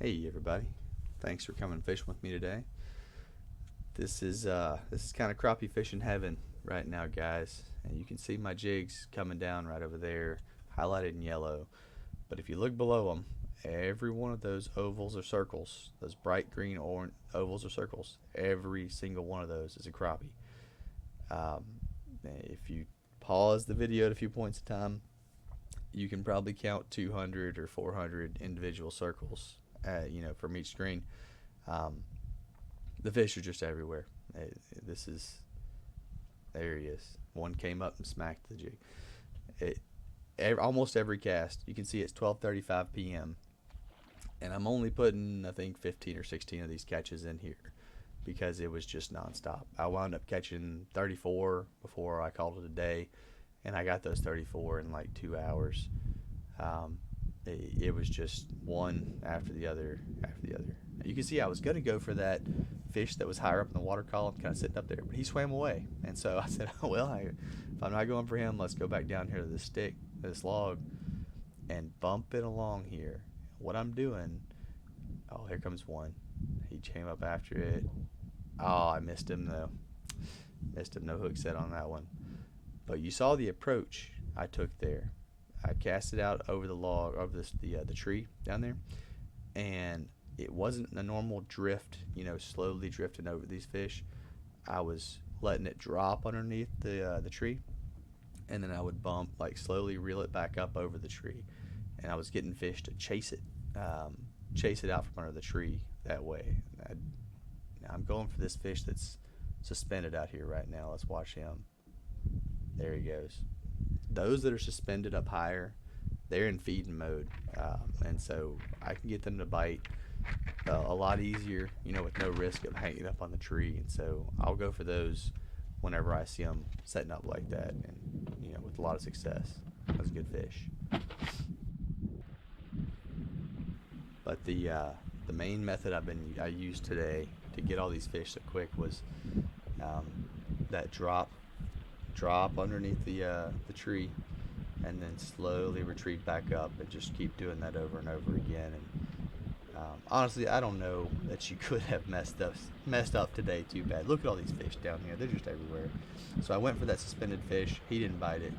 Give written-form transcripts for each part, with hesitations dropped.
Hey everybody, thanks for coming fishing with me today. This is kind of crappie fishing heaven right now, guys, and you can see my jigs coming down right over there, highlighted in yellow. But if you look below them, every one of those ovals or circles, those bright green orange ovals or circles, every single one of those is a crappie. Um, if you pause the video at a few points in time, you can probably count 200 or 400 individual circles, from each screen. Um, the fish are just everywhere. This is, there he is. One came up and smacked the jig. Almost every cast, you can see it's 12:35 p.m. and I'm only putting, I think, 15 or 16 of these catches in here because it was just nonstop. I wound up catching 34 before I called it a day, and I got those 34 in like 2 hours. It was just one after the other after the other. You can see I was going to go for that fish that was higher up in the water column, kind of sitting up there, but he swam away. And so I said, oh, well, if I'm not going for him, let's go back down here to this stick, this log, and bump it along here. What I'm doing, oh, here comes one. He came up after it. Oh, I missed him though. Missed him, no hook set on that one. But you saw the approach I took there. I cast it out over the log, over the tree down there, and it wasn't a normal drift, slowly drifting over these fish. I was letting it drop underneath the tree, and then I would bump, like slowly reel it back up over the tree, and I was getting fish to chase it out from under the tree that way. Now I'm going for this fish that's suspended out here right now. Let's watch him. There he goes. Those that are suspended up higher, they're in feeding mode, and so I can get them to bite a lot easier, with no risk of hanging up on the tree. And so I'll go for those whenever I see them setting up like that, and with a lot of success. That's a good fish. But the main method I used today to get all these fish so quick was that drop underneath the tree, and then slowly retreat back up, and just keep doing that over and over again. And honestly, I don't know that you could have messed up today too bad. Look at all these fish down here; they're just everywhere. So I went for that suspended fish. He didn't bite it.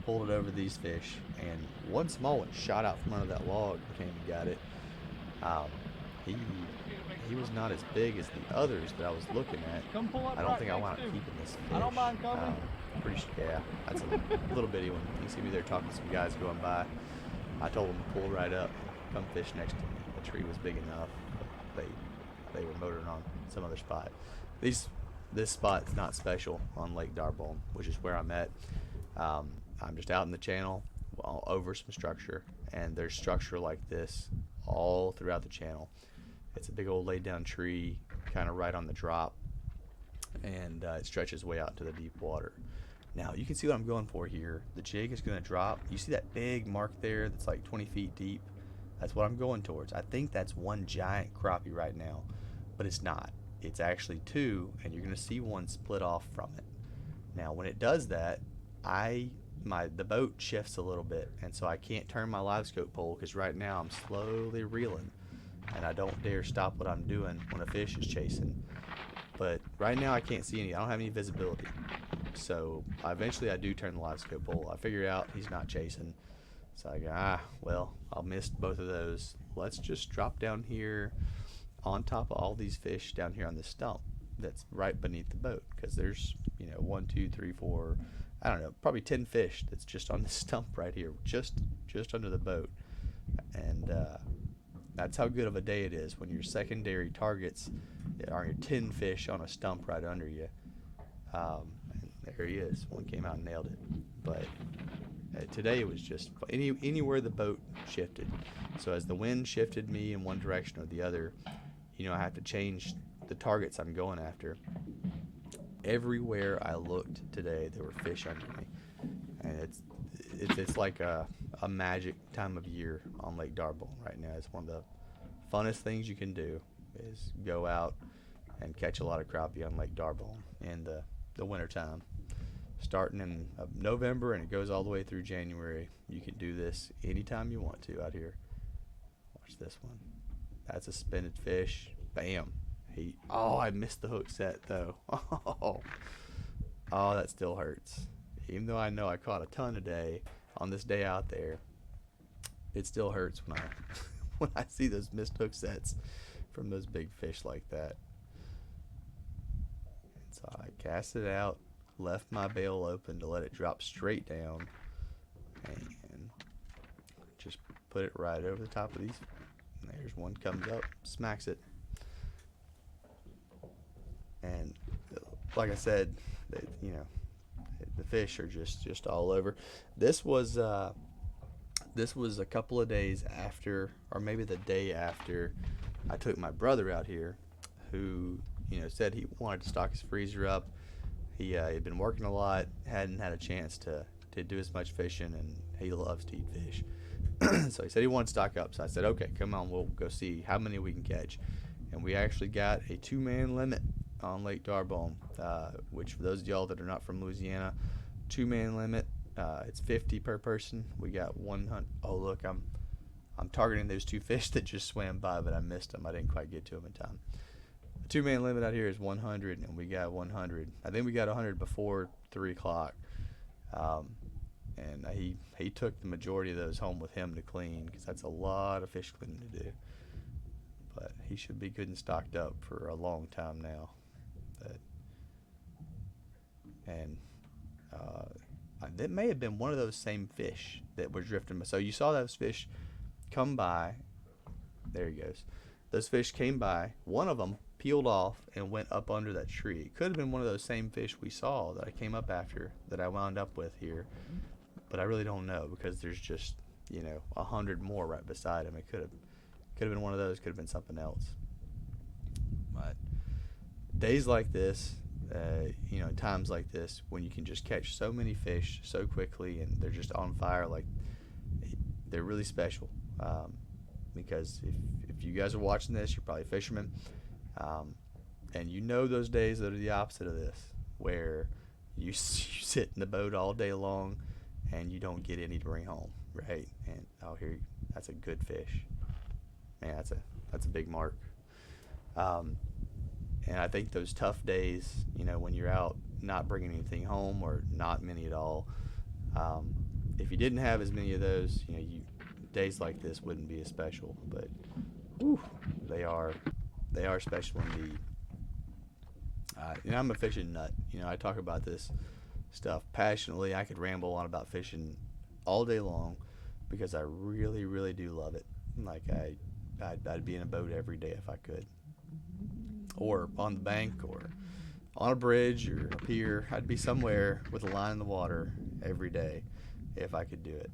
Pulled it over these fish, and one small one shot out from under that log, came and got it. He was not as big as the others that I was looking at. I don't think I wound up keeping this fish. I don't mind coming. Yeah, that's a little bitty one. You see me there talking to some guys going by. I told them to pull right up, come fish next to me. The tree was big enough, but they were motoring on some other spot. This spot's not special on Lake Darbonne, which is where I'm at. I'm just out in the channel, over some structure, and there's structure like this all throughout the channel. It's a big old laid down tree, kind of right on the drop, and it stretches way out into the deep water. Now you can see what I'm going for here. The jig is going to drop. You see that big mark there that's like 20 feet deep? That's what I'm going towards. I think that's one giant crappie right now, but it's not. It's actually two, and you're going to see one split off from it. Now when it does that, the boat shifts a little bit, and so I can't turn my LiveScope pole, because right now I'm slowly reeling, and I don't dare stop what I'm doing when a fish is chasing. But right now I can't see any. I don't have any visibility. So eventually I do turn the LiveScope pole. I figure out he's not chasing. So I go, well, I'll miss both of those. Let's just drop down here on top of all these fish down here on this stump that's right beneath the boat. Because there's, 1, 2, 3, 4, I don't know, probably 10 fish that's just on this stump right here, just under the boat. And that's how good of a day it is when your secondary targets are your 10 fish on a stump right under you. And there he is. One came out and nailed it. But today it was just anywhere the boat shifted. So as the wind shifted me in one direction or the other, I have to change the targets I'm going after. Everywhere I looked today, there were fish under me. And it's like a magic time of year on Lake Darbonne right now. It's one of the funnest things you can do is go out and catch a lot of crappie on Lake Darbonne in the winter time. Starting in November, and it goes all the way through January. You can do this anytime you want to out here. Watch this one. That's a suspended fish. Bam. Oh, I missed the hook set though. Oh, that still hurts. Even though I know I caught a ton today on this day out there, it still hurts when I when I see those missed hook sets from those big fish like that. And so I cast it out, left my bail open to let it drop straight down, and just put it right over the top of these. And there's one comes up, smacks it. And like I said, the fish are just all over. This was a couple of days after, or maybe the day after, I took my brother out here, who said he wanted to stock his freezer up. He had been working a lot, hadn't had a chance to do as much fishing, and he loves to eat fish. So he said he wanted to stock up. So I said, okay, come on, we'll go see how many we can catch. And we actually got a 2-man limit on Lake Darbonne, which for those of y'all that are not from Louisiana, 2-man limit. It's 50 per person. We got 100. Oh look, I'm targeting those 2 fish that just swam by, but I missed them. I didn't quite get to them in time. The 2-man limit out here is 100, and we got 100. I think we got 100 before 3 o'clock. And he took the majority of those home with him to clean, because that's a lot of fish cleaning to do. But he should be good and stocked up for a long time now. That may have been one of those same fish that were drifting. So you saw those fish come by. There he goes. Those fish came by. One of them peeled off and went up under that tree. It could have been one of those same fish we saw that I came up after, that I wound up with here. But I really don't know, because there's just 100 more right beside him. It could have been one of those. Could have been something else. But days like this, times like this, when you can just catch so many fish so quickly and they're just on fire, like, they're really special. Because if you guys are watching this, you're probably fishermen, and those days that are the opposite of this, where you sit in the boat all day long and you don't get any to bring home, right? And that's a good fish, man. That's a big mark. And I think those tough days, when you're out not bringing anything home, or not many at all, if you didn't have as many of those, days like this wouldn't be as special. But whew, they are special indeed. I'm a fishing nut. I talk about this stuff passionately. I could ramble on about fishing all day long, because I really, really do love it. Like I'd be in a boat every day if I could, or on the bank, or on a bridge, or a pier. I'd be somewhere with a line in the water every day if I could do it.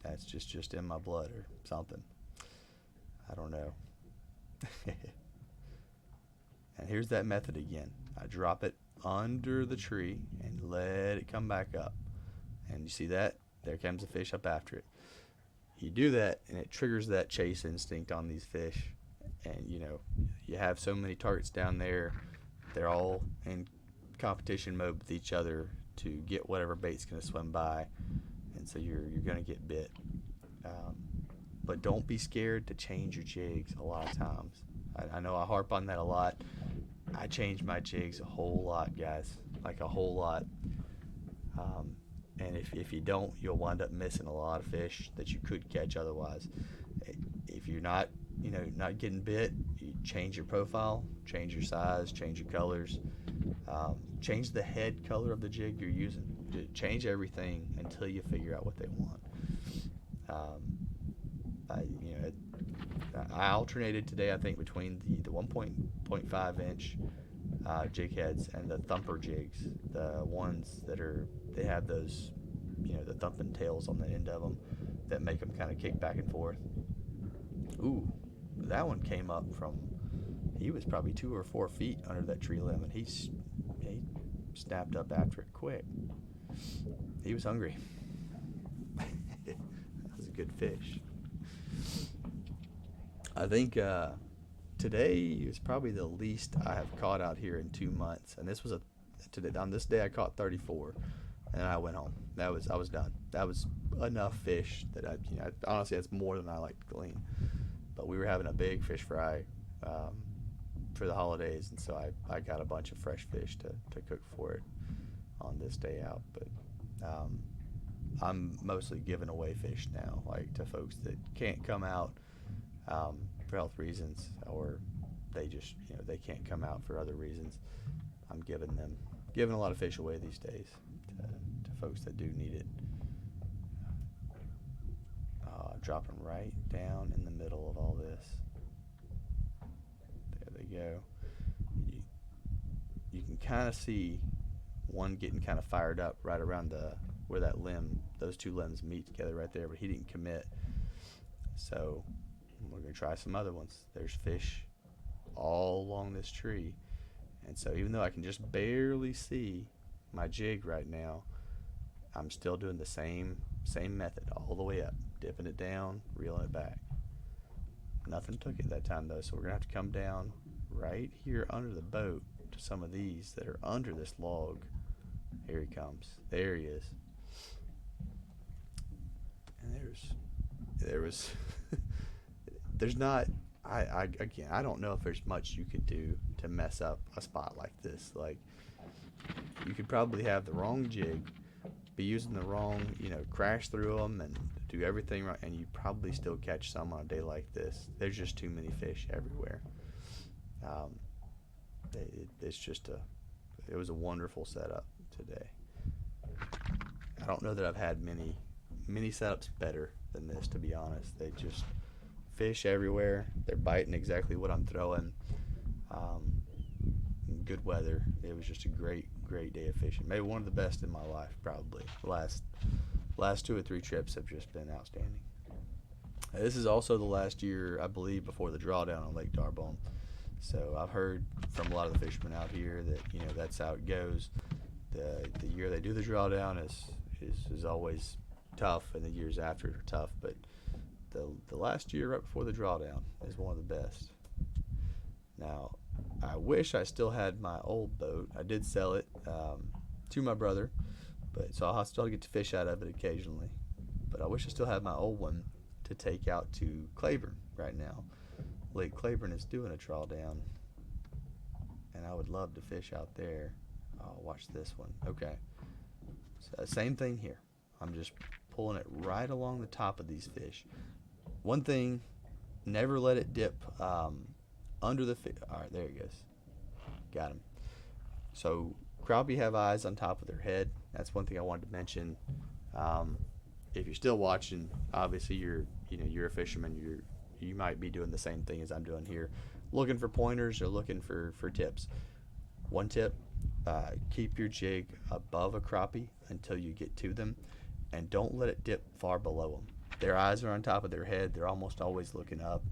That's just in my blood or something. I don't know. And here's that method again. I drop it under the tree and let it come back up. And you see that? There comes a fish up after it. You do that, and it triggers that chase instinct on these fish. And you have so many targets down there, they're all in competition mode with each other to get whatever bait's going to swim by, and so you're going to get bit. But don't be scared to change your jigs a lot of times. I know I harp on that a lot. I change my jigs a whole lot, guys, like a whole lot. And if you don't, you'll wind up missing a lot of fish that you could catch otherwise. If you're not getting bit, you change your profile, change your size, change your colors, change the head color of the jig you're using. Change everything until you figure out what they want. I alternated today, I think, between the 1.5 inch jig heads and the thumper jigs, the ones that they have those, the thumping tails on the end of them that make them kind of kick back and forth. Ooh, that one came up from, he was probably 2 or 4 feet under that tree limb, and he snapped up after it quick. He was hungry. That was a good fish. I think today is probably the least I have caught out here in 2 months, and this was on this day I caught 34, and I went home. I was done. That was enough fish that honestly, that's more than I like to clean. but we were having a big fish fry for the holidays, and so I got a bunch of fresh fish to cook for it on this day out. But I'm mostly giving away fish now, like to folks that can't come out for health reasons, or they just, they can't come out for other reasons. I'm giving a lot of fish away these days to folks that do need it. Dropping right down in the middle of all this. There they go. You can kind of see one getting kind of fired up right around where that limb, those two limbs meet together right there, but he didn't commit. So we're going to try some other ones. There's fish all along this tree, and so even though I can just barely see my jig right now, I'm still doing the same method all the way up, dipping it down, reeling it back. Nothing took it that time though, so we're gonna have to come down right here under the boat to some of these that are under this log. Here he comes. There he is. And there's not, again, I don't know if there's much you could do to mess up a spot like this. Like, you could probably have the wrong jig, be using the wrong, crash through them and do everything right, and you probably still catch some on a day like this. There's just too many fish everywhere. It was a wonderful setup today. I don't know that I've had many setups better than this, to be honest. They just fish everywhere. They're biting exactly what I'm throwing. Good weather. It was just a great day of fishing. Maybe one of the best in my life, probably. Last 2 or 3 trips have just been outstanding. This is also the last year, I believe, before the drawdown on Lake Darbonne. So I've heard from a lot of the fishermen out here that that's how it goes. The year they do the drawdown is always tough, and the years after are tough. But the last year right before the drawdown is one of the best. Now, I wish I still had my old boat. I did sell it to my brother, so I'll still get to fish out of it occasionally. But I wish I still had my old one to take out to Claiborne right now. Lake Claiborne is doing a drawdown, and I would love to fish out there. Oh, watch this one. Okay, so same thing here. I'm just pulling it right along the top of these fish. One thing, never let it dip under the fish. All right, there he goes. Got him. So crappie have eyes on top of their head. That's one thing I wanted to mention. If you're still watching, obviously you're a fisherman. You might be doing the same thing as I'm doing here, looking for pointers or looking for tips. One tip: keep your jig above a crappie until you get to them, and don't let it dip far below them. Their eyes are on top of their head. They're almost always looking up.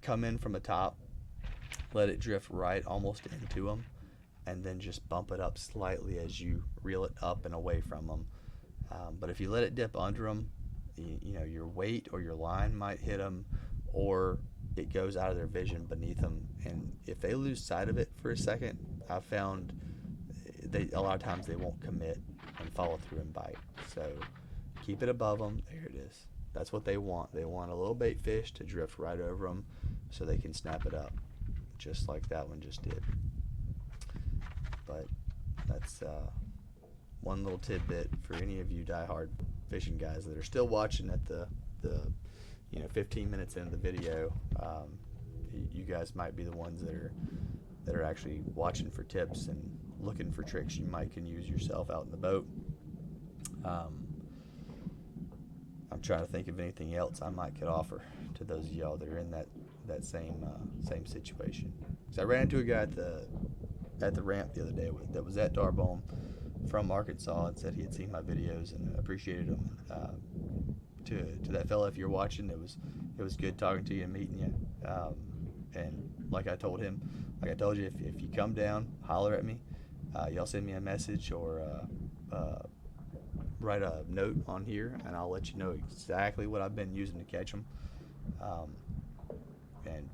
Come in from the top, let it drift right almost into them, and then just bump it up slightly as you reel it up and away from them. But if you let it dip under them, your weight or your line might hit them, or it goes out of their vision beneath them. And if they lose sight of it for a second, I've found a lot of times they won't commit and follow through and bite. So keep it above them. There it is. That's what they want. They want a little bait fish to drift right over them so they can snap it up, just like that one just did. But that's one little tidbit for any of you diehard fishing guys that are still watching at the 15 minutes into the video. You guys might be the ones that are actually watching for tips and looking for tricks you might can use yourself out in the boat. I'm trying to think of anything else I might could offer to those of y'all that are in that same situation. So I ran into a guy at the ramp the other day that was at Darbonne from Arkansas and said he had seen my videos and appreciated them. To that fella, if you're watching, it was good talking to you and meeting you. And like I told him, like I told you, if you come down, holler at me. Y'all send me a message or write a note on here, and I'll let you know exactly what I've been using to catch them. And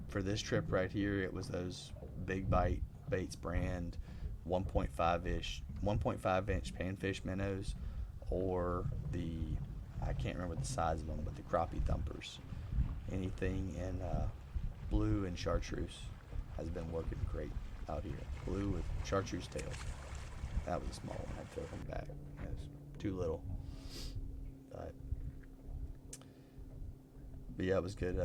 for this trip right here, it was those Big Bite Baits brand 1.5 inch panfish minnows, or the I can't remember the size of them, but the crappie thumpers. Anything in blue and chartreuse has been working great out here. Blue with chartreuse tails. That was a small one. I'd throw him back. It was too little. But yeah, it was good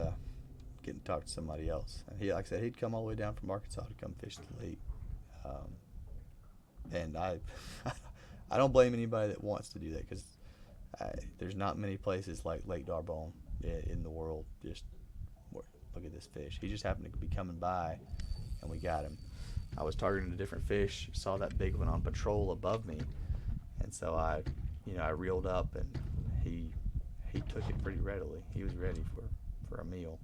getting to talk to somebody else. And he, like I said, he'd come all the way down from Arkansas to come fish the lake. And I don't blame anybody that wants to do that, because there's not many places like Lake Darbonne in the world. Just look at this fish. He just happened to be coming by, and we got him. I was targeting a different fish, saw that big one on patrol above me, and so I reeled up, and he took it pretty readily. He was ready for a meal.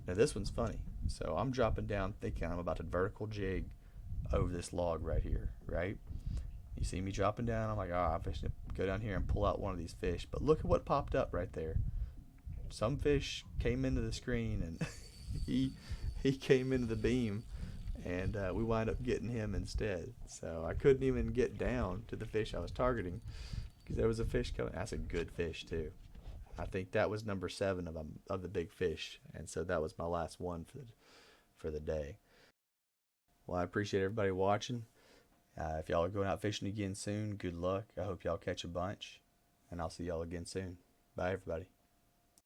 Now this one's funny. So I'm dropping down thinking I'm about to vertical jig over this log right here, right? You see me dropping down, I'm like, I'm fishing to go down here and pull out one of these fish. But look at what popped up right there. Some fish came into the screen, and he came into the beam, and we wind up getting him instead. So I couldn't even get down to the fish I was targeting, because there was a fish coming. That's a good fish too. I think that was number 7 of the big fish, and so that was my last one for the day. Well, I appreciate everybody watching. If y'all are going out fishing again soon, good luck. I hope y'all catch a bunch, and I'll see y'all again soon. Bye, everybody.